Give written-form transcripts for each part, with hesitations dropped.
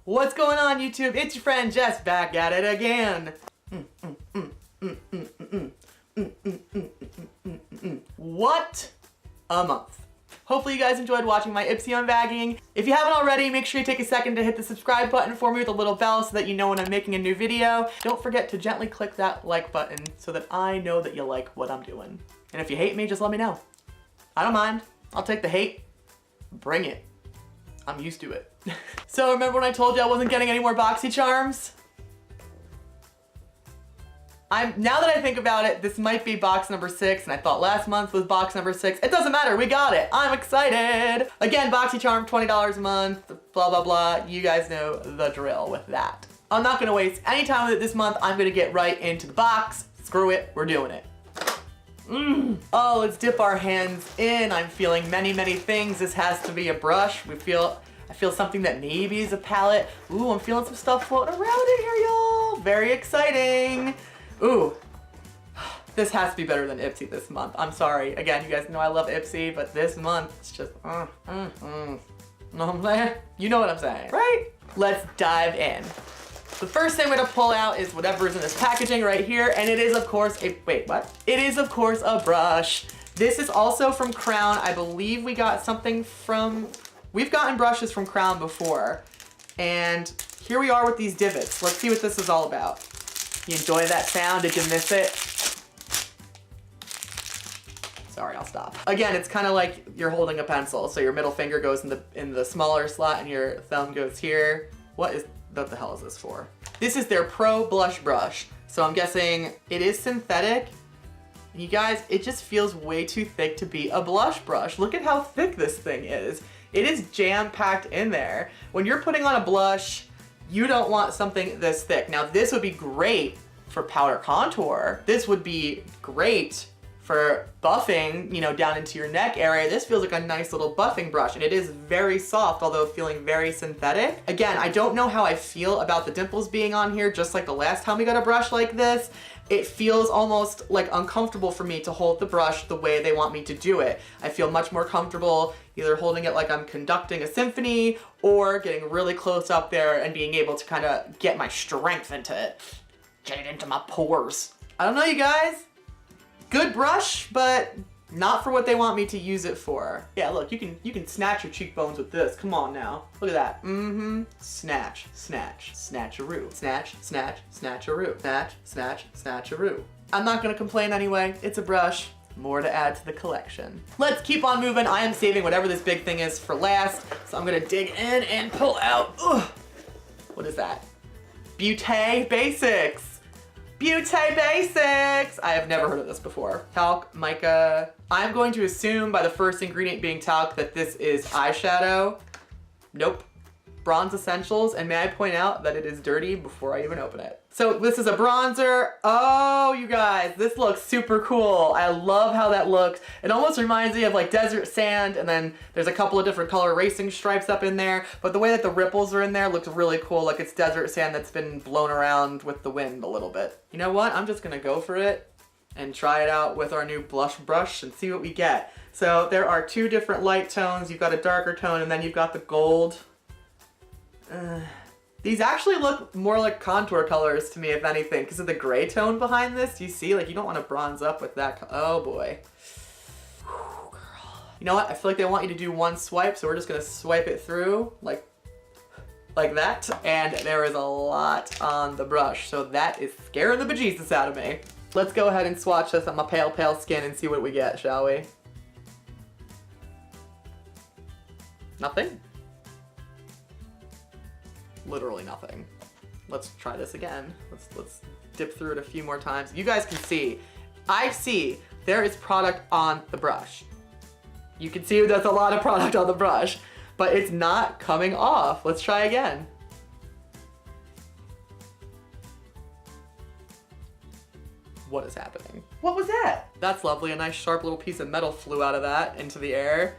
What's going on, YouTube? It's your friend Jess back at it again. What a month. Hopefully you guys enjoyed watching my Ipsy unbagging. If you haven't already, make sure you take a second to hit the subscribe button for me with a little bell so that you know when I'm making a new video. Don't forget to gently click that like button so that I know that you like what I'm doing. And if you hate me, just let me know. I don't mind. I'll take the hate. Bring it. I'm used to it. So remember when I told you I wasn't getting any more Boxy Charms? Now that I think about it, this might be box number 6, and I thought last month was box number 6. It doesn't matter, we got it. I'm excited. Again, Boxy Charm, $20 a month, blah, blah, blah. You guys know the drill with that. I'm not gonna waste any time with it this month. I'm gonna get right into the box. Screw it, we're doing it. Oh, let's dip our hands in. I'm feeling many, many things. This has to be a brush. I feel something that maybe is a palette. Ooh, I'm feeling some stuff floating around in here, y'all. Very exciting. Ooh, this has to be better than Ipsy this month. I'm sorry. Again, you guys know I love Ipsy, but this month, it's just, know what I'm saying? You know what I'm saying, right? Let's dive in. The first thing I'm gonna pull out is whatever is in this packaging right here, and it is of course wait, what? It is of course a brush. This is also from Crown. I believe we got something from, we've gotten brushes from Crown before. And here we are with these divots. Let's see what this is all about. You enjoy that sound? Did you miss it? Sorry, I'll stop. Again, it's kind of like you're holding a pencil. So your middle finger goes in the smaller slot and your thumb goes here. What the hell is this for? This is their Pro Blush Brush. So I'm guessing it is synthetic. And you guys, it just feels way too thick to be a blush brush. Look at how thick this thing is. It is jam-packed in there. When you're putting on a blush, you don't want something this thick. Now this would be great for powder contour. This would be great for buffing, you know, down into your neck area. This feels like a nice little buffing brush, and it is very soft, although feeling very synthetic. Again, I don't know how I feel about the dimples being on here, just like the last time we got a brush like this. It feels almost like uncomfortable for me to hold the brush the way they want me to do it. I feel much more comfortable either holding it like I'm conducting a symphony or getting really close up there and being able to kind of get my strength into it. Get it into my pores. I don't know, you guys. Good brush, but not for what they want me to use it for. Yeah, look, you can snatch your cheekbones with this. Come on now. Look at that. Snatch, snatch, snatcheroo. Snatch, snatch, snatcheroo. Snatch, snatch, snatcheroo. I'm not gonna complain anyway. It's a brush. More to add to the collection. Let's keep on moving. I am saving whatever this big thing is for last. So I'm gonna dig in and pull out. Ugh. What is that? Beauté Basics. Beauté Basics! I have never heard of this before. Talc, mica. I'm going to assume by the first ingredient being talc that this is eyeshadow. Nope. Bronze Essentials, and may I point out that it is dirty before I even open it. So this is a bronzer. Oh, you guys, this looks super cool. I love how that looks. It almost reminds me of like desert sand, and then there's a couple of different color racing stripes up in there, but the way that the ripples are in there looks really cool, like it's desert sand that's been blown around with the wind a little bit. You know what? I'm just gonna go for it and try it out with our new blush brush and see what we get. So there are 2 different light tones. You've got a darker tone, and then you've got the gold. These actually look more like contour colors to me, if anything, because of the gray tone behind this. You see, like, you don't want to bronze up with that. Oh boy. Whew, girl. You know what? I feel like they want you to do one swipe, so we're just gonna swipe it through like that. And there is a lot on the brush, so that is scaring the bejesus out of me. Let's go ahead and swatch this on my pale, pale skin and see what we get, shall we? Nothing? Literally nothing. Let's try this again. Let's dip through it a few more times. You guys can see, I see there is product on the brush. You can see there's a lot of product on the brush, but it's not coming off. Let's try again. What is happening? What was that? That's lovely. A nice sharp little piece of metal flew out of that into the air.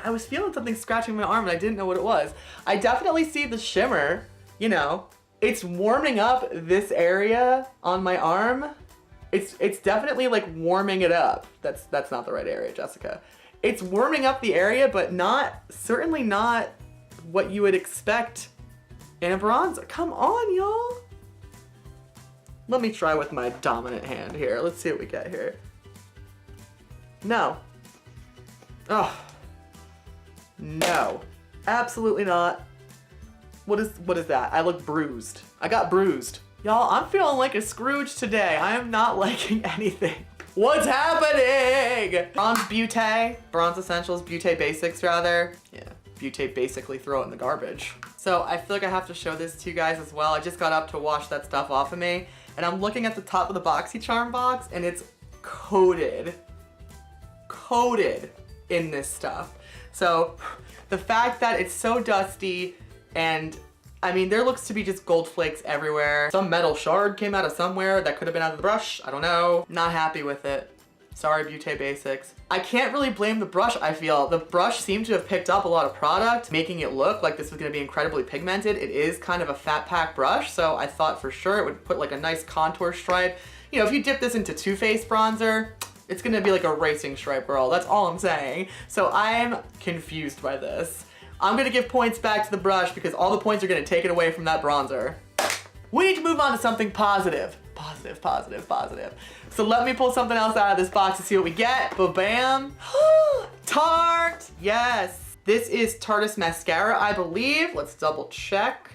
I was feeling something scratching my arm and I didn't know what it was. I definitely see the shimmer, you know. It's warming up this area on my arm. It's definitely like warming it up. That's not the right area, Jessica. It's warming up the area, but certainly not what you would expect And a bronzer. Come on, y'all. Let me try with my dominant hand here. Let's see what we get here. No. Oh. No. Absolutely not. What is that? I look bruised. I got bruised. Y'all, I'm feeling like a Scrooge today. I am not liking anything. What's happening? Bronze Beauté, Bronze Essentials, Beauté Basics rather. Yeah, Beauté basically throw it in the garbage. So I feel like I have to show this to you guys as well. I just got up to wash that stuff off of me, and I'm looking at the top of the Boxy Charm box, and it's coated in this stuff. So the fact that it's so dusty, and I mean, there looks to be just gold flakes everywhere. Some metal shard came out of somewhere that could have been out of the brush. I don't know. Not happy with it. Sorry, Beauté Basics. I can't really blame the brush, I feel. The brush seemed to have picked up a lot of product, making it look like this was gonna be incredibly pigmented. It is kind of a fat pack brush, so I thought for sure it would put like a nice contour stripe. You know, if you dip this into Too Faced bronzer, it's gonna be like a racing stripe, girl. That's all I'm saying. So I'm confused by this. I'm gonna give points back to the brush because all the points are gonna take it away from that bronzer. We need to move on to something positive. Positive. So let me pull something else out of this box to see what we get. Ba-bam. Tarte! Yes. This is Tarte's mascara, I believe. Let's double check.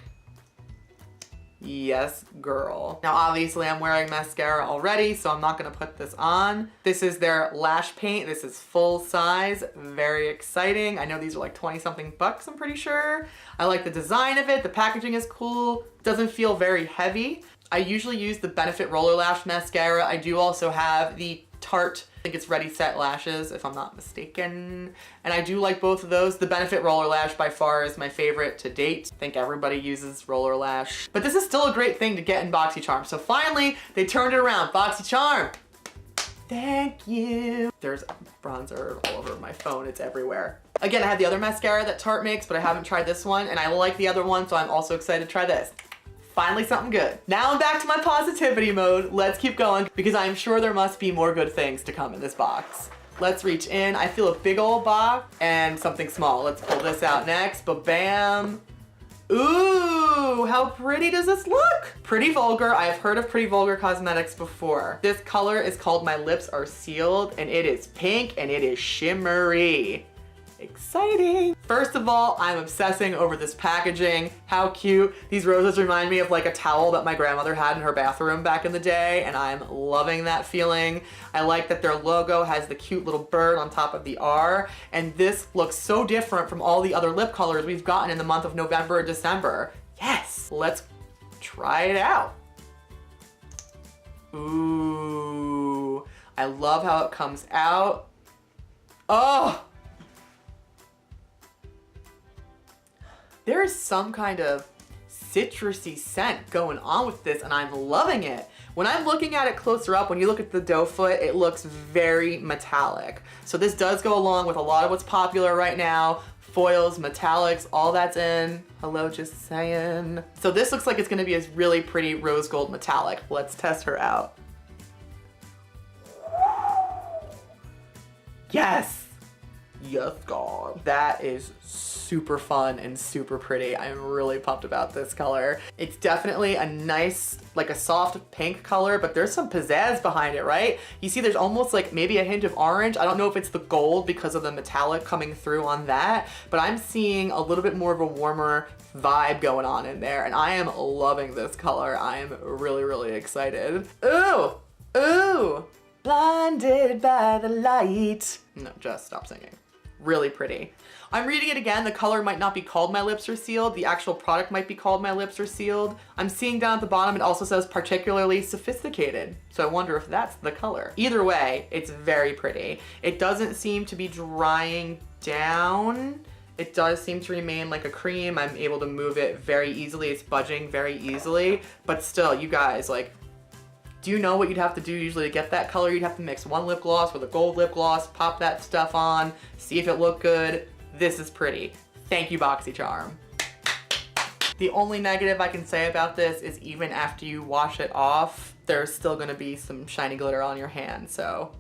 Yes, girl. Now, obviously, I'm wearing mascara already, so I'm not gonna put this on. This is their lash paint. This is full size. Very exciting. I know these are like 20-something bucks, I'm pretty sure. I like the design of it. The packaging is cool. Doesn't feel very heavy. I usually use the Benefit Roller Lash Mascara. I do also have the Tarte, I think it's Ready Set Lashes, if I'm not mistaken. And I do like both of those. The Benefit Roller Lash by far is my favorite to date. I think everybody uses Roller Lash. But this is still a great thing to get in Boxy Charm. So finally, they turned it around. Boxy Charm. Thank you. There's bronzer all over my phone. It's everywhere. Again, I have the other mascara that Tarte makes, but I haven't tried this one. And I like the other one, so I'm also excited to try this. Finally something good. Now I'm back to my positivity mode. Let's keep going because I'm sure there must be more good things to come in this box. Let's reach in. I feel a big old box and something small. Let's pull this out next. Ba-bam. Ooh, how pretty does this look? Pretty Vulgar. I've heard of Pretty Vulgar Cosmetics before. This color is called My Lips Are Sealed, and it is pink and it is shimmery. Exciting. First of all, I'm obsessing over this packaging. How cute. These roses remind me of like a towel that my grandmother had in her bathroom back in the day, and I'm loving that feeling. I like that their logo has the cute little bird on top of the R, and this looks so different from all the other lip colors we've gotten in the month of November or December. Yes, let's try it out. Ooh, I love how it comes out. Oh! There is some kind of citrusy scent going on with this, and I'm loving it. When I'm looking at it closer up, when you look at the doe foot, it looks very metallic. So this does go along with a lot of what's popular right now. Foils, metallics, all that's in. Hello, just saying. So this looks like it's gonna be a really pretty rose gold metallic. Let's test her out. Yes! Yes, God. That is super fun and super pretty. I'm really pumped about this color. It's definitely a nice, like a soft pink color, but there's some pizzazz behind it, right? You see there's almost like maybe a hint of orange. I don't know if it's the gold because of the metallic coming through on that, but I'm seeing a little bit more of a warmer vibe going on in there, and I am loving this color. I am really, really excited. Ooh, ooh, blinded by the light. No, just stop singing. Really pretty. I'm reading it again. The color might not be called My Lips Are Sealed. The actual product might be called My Lips Are Sealed. I'm seeing down at the bottom it also says particularly sophisticated. So I wonder if that's the color. Either way, it's very pretty. It doesn't seem to be drying down. It does seem to remain like a cream. I'm able to move it very easily. It's budging very easily. But still, you guys, like, do you know what you'd have to do usually to get that color? You'd have to mix one lip gloss with a gold lip gloss, pop that stuff on, see if it looked good. This is pretty. Thank you, Boxy Charm. The only negative I can say about this is even after you wash it off, there's still gonna be some shiny glitter on your hand, so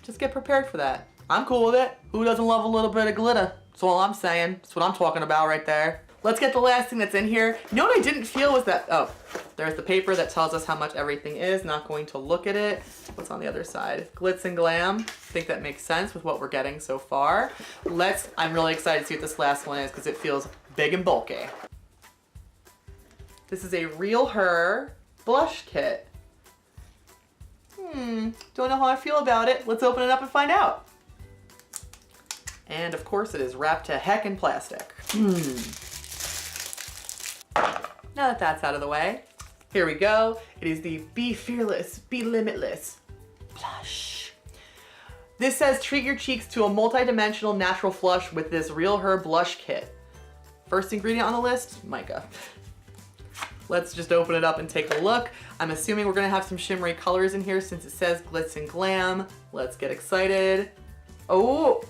just get prepared for that. I'm cool with it. Who doesn't love a little bit of glitter? That's all I'm saying. That's what I'm talking about right there. Let's get the last thing that's in here. You know what I didn't feel was that, oh, there's the paper that tells us how much everything is. Not going to look at it. What's on the other side? Glitz and Glam. I think that makes sense with what we're getting so far. I'm really excited to see what this last one is because it feels big and bulky. This is a Real Her blush kit. Don't know how I feel about it. Let's open it up and find out. And of course it is wrapped to heck in plastic. Now that that's out of the way, here we go. It is the Be Fearless, Be Limitless blush. This says treat your cheeks to a multi-dimensional natural flush with this Real Her blush kit. First ingredient on the list, mica. Let's just open it up and take a look. I'm assuming we're gonna have some shimmery colors in here since it says Glitz and Glam. Let's get excited. Oh,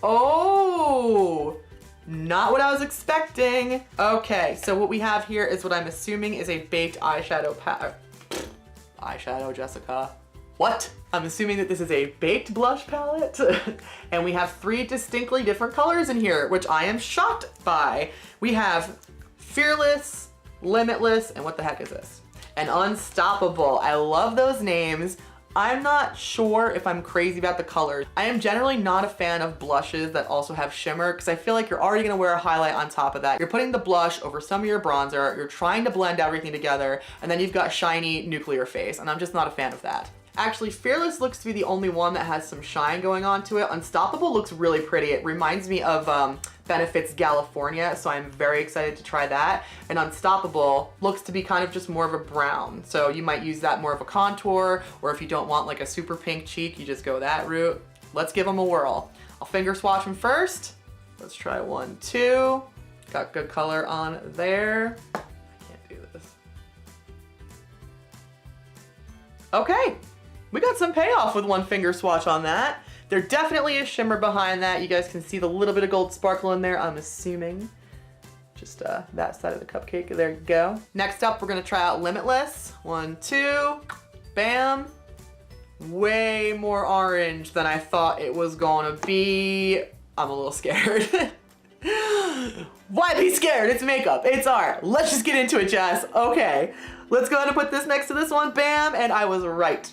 not what I was expecting. Okay, so what we have here is what I'm assuming is a baked eyeshadow palette. Eyeshadow, Jessica. What? I'm assuming that this is a baked blush palette. And we have 3 distinctly different colors in here, which I am shocked by. We have Fearless, Limitless, and what the heck is this? And Unstoppable. I love those names. I'm not sure if I'm crazy about the colors. I am generally not a fan of blushes that also have shimmer because I feel like you're already gonna wear a highlight on top of that. You're putting the blush over some of your bronzer, you're trying to blend everything together, and then you've got shiny nuclear face, and I'm just not a fan of that. Actually, Fearless looks to be the only one that has some shine going on to it. Unstoppable looks really pretty. It reminds me of Benefit's California, so I'm very excited to try that. And Unstoppable looks to be kind of just more of a brown, so you might use that more of a contour, or if you don't want like a super pink cheek, you just go that route. Let's give them a whirl. I'll finger swatch them first. Let's try 1, 2. Got good color on there. I can't do this. Okay. We got some payoff with 1 finger swatch on that. There definitely is shimmer behind that. You guys can see the little bit of gold sparkle in there, I'm assuming. Just that side of the cupcake, there you go. Next up, we're gonna try out Limitless. 1, 2, bam. Way more orange than I thought it was gonna be. I'm a little scared. Why be scared? It's makeup, it's art. Let's just get into it, Jess. Okay, let's go ahead and put this next to this one, bam, and I was right.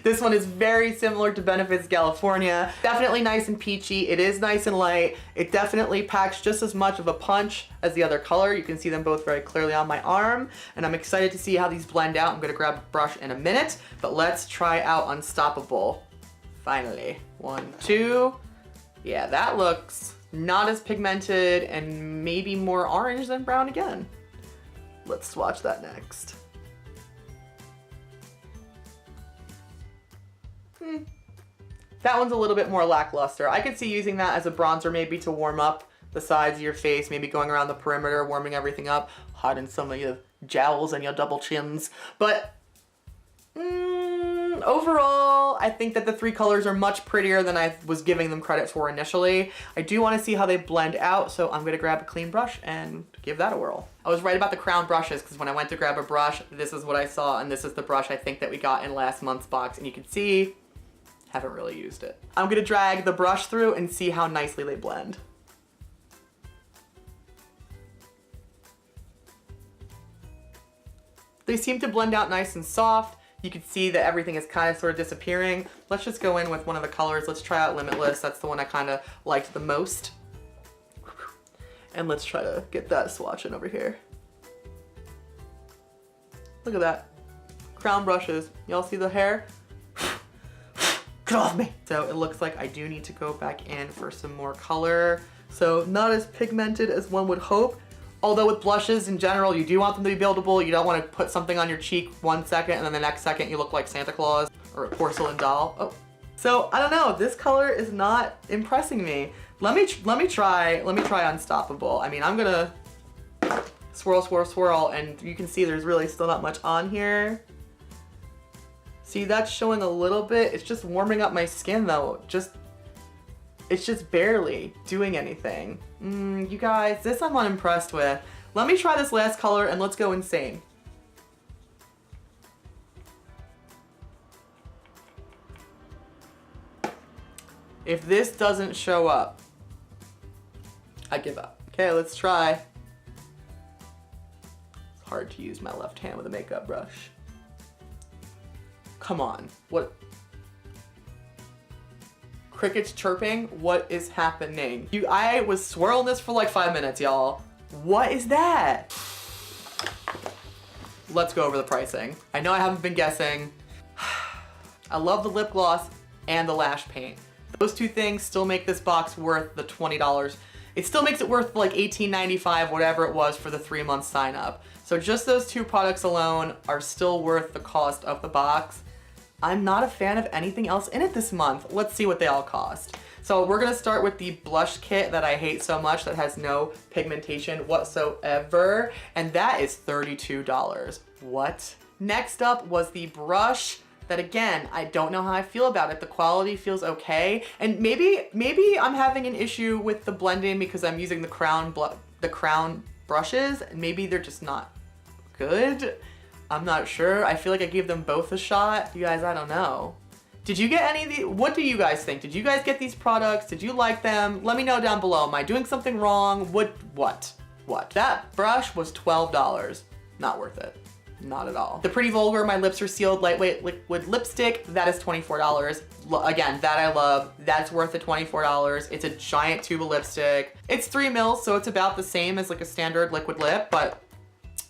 This one is very similar to Benefit's California. Definitely nice and peachy. It is nice and light. It definitely packs just as much of a punch as the other color. You can see them both very clearly on my arm, and I'm excited to see how these blend out. I'm gonna grab a brush in a minute, but let's try out Unstoppable. Finally, 1, 2. Yeah, that looks not as pigmented and maybe more orange than brown again. Let's swatch that next. That one's a little bit more lackluster. I could see using that as a bronzer maybe to warm up the sides of your face, maybe going around the perimeter, warming everything up, hiding some of your jowls and your double chins. But overall, I think that the 3 colors are much prettier than I was giving them credit for initially. I do want to see how they blend out, so I'm gonna grab a clean brush and give that a whirl. I was right about the crown brushes because when I went to grab a brush, this is what I saw, and this is the brush I think that we got in last month's box, and you can see, haven't really used it. I'm gonna drag the brush through and see how nicely they blend. They seem to blend out nice and soft. You can see that everything is kind of sort of disappearing. Let's just go in with one of the colors. Let's try out Limitless. That's the one I kind of liked the most. And let's try to get that swatch in over here. Look at that. Crown brushes. Y'all see the hair? Get off me! So it looks like I do need to go back in for some more color. So not as pigmented as one would hope. Although with blushes in general, you do want them to be buildable. You don't want to put something on your cheek 1 second and then the next second you look like Santa Claus or a porcelain doll. Oh. So I don't know, this color is not impressing me. Let me try Unstoppable. I mean, I'm gonna swirl, swirl, swirl, and you can see there's really still not much on here. See, that's showing a little bit. It's just warming up my skin though. It's just barely doing anything. You guys, this I'm unimpressed with. Let me try this last color and let's go insane. If this doesn't show up, I give up. Okay, let's try Hard to use my left hand with a makeup brush. Come on, what? Crickets chirping? What is happening? I was swirling this for like 5 minutes, y'all. What is that? Let's go over the pricing. I know I haven't been guessing. I love the lip gloss and the lash paint. Those two things still make this box worth the $20. It still makes it worth like $18.95, whatever it was for the 3-month sign up. So just those two products alone are still worth the cost of the box. I'm not a fan of anything else in it this month. Let's see what they all cost. So we're gonna start with the blush kit that I hate so much that has no pigmentation whatsoever, and that is $32. What? Next up was the brush that, again, I don't know how I feel about it. The quality feels okay, and maybe I'm having an issue with the blending because I'm using the crown brushes, and maybe they're just not good. I'm not sure. I feel like I gave them both a shot. You guys, I don't know. Did you get any of these? What do you guys think? Did you guys get these products? Did you like them? Let me know down below. Am I doing something wrong? What? That brush was $12. Not worth it. Not at all. The Pretty Vulgar My Lips Are Sealed Lightweight Liquid Lipstick, that is $24. Again, that I love. That's worth the $24. It's a giant tube of lipstick. It's 3 mils, so it's about the same as like a standard liquid lip, but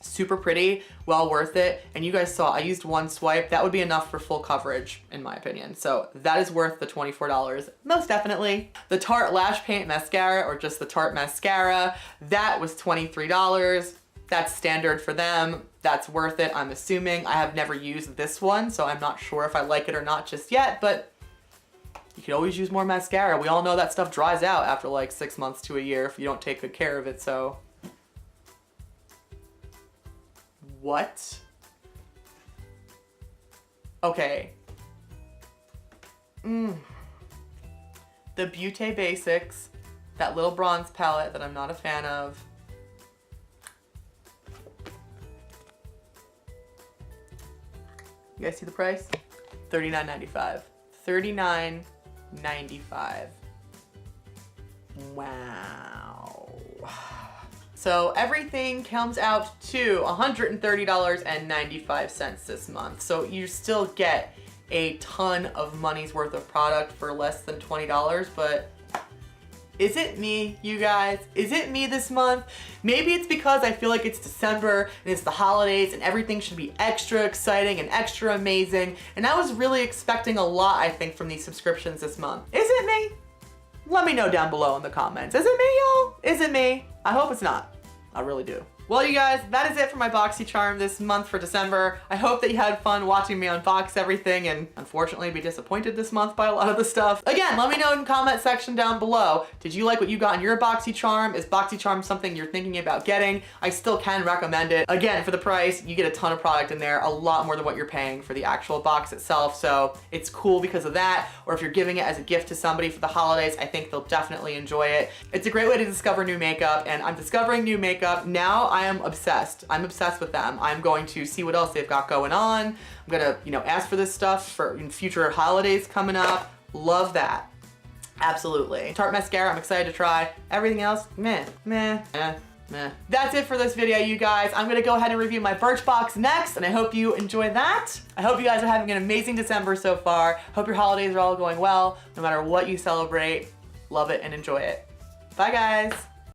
super pretty, well worth it. And you guys saw I used one swipe. That would be enough for full coverage in my opinion. So that is worth the $24, most definitely. The Tarte Lash Paint Mascara, or just the Tarte Mascara, that was $23. That's standard for them. That's worth it, I'm assuming. I have never used this one, so I'm not sure if I like it or not just yet, but you can always use more mascara. We all know that stuff dries out after like 6 months to a year if you don't take good care of it, so. What? Okay. The Beauté Basics, that little bronze palette that I'm not a fan of. You guys see the price? $39.95. $39.95. Wow. So everything comes out to $130.95 this month. So you still get a ton of money's worth of product for less than $20, but is it me, you guys? Is it me this month? Maybe it's because I feel like it's December and it's the holidays and everything should be extra exciting and extra amazing. And I was really expecting a lot, I think, from these subscriptions this month. Is it me? Let me know down below in the comments. Is it me, y'all? Is it me? I hope it's not. I really do. Well, you guys, that is it for my Boxy Charm this month for December. I hope that you had fun watching me unbox everything and unfortunately be disappointed this month by a lot of the stuff. Again, let me know in the comment section down below. Did you like what you got in your Boxy Charm? Is Boxy Charm something you're thinking about getting? I still can recommend it. Again, for the price, you get a ton of product in there, a lot more than what you're paying for the actual box itself, so it's cool because of that. Or if you're giving it as a gift to somebody for the holidays, I think they'll definitely enjoy it. It's a great way to discover new makeup, and I'm discovering new makeup. Now I am obsessed. I'm obsessed with them. I'm going to see what else they've got going on. I'm gonna, ask for this stuff for in future holidays coming up. Love that. Absolutely. Tarte Mascara, I'm excited to try. Everything else, meh. That's it for this video, you guys. I'm gonna go ahead and review my Birchbox next, and I hope you enjoy that. I hope you guys are having an amazing December so far. Hope your holidays are all going well, no matter what you celebrate. Love it and enjoy it. Bye, guys.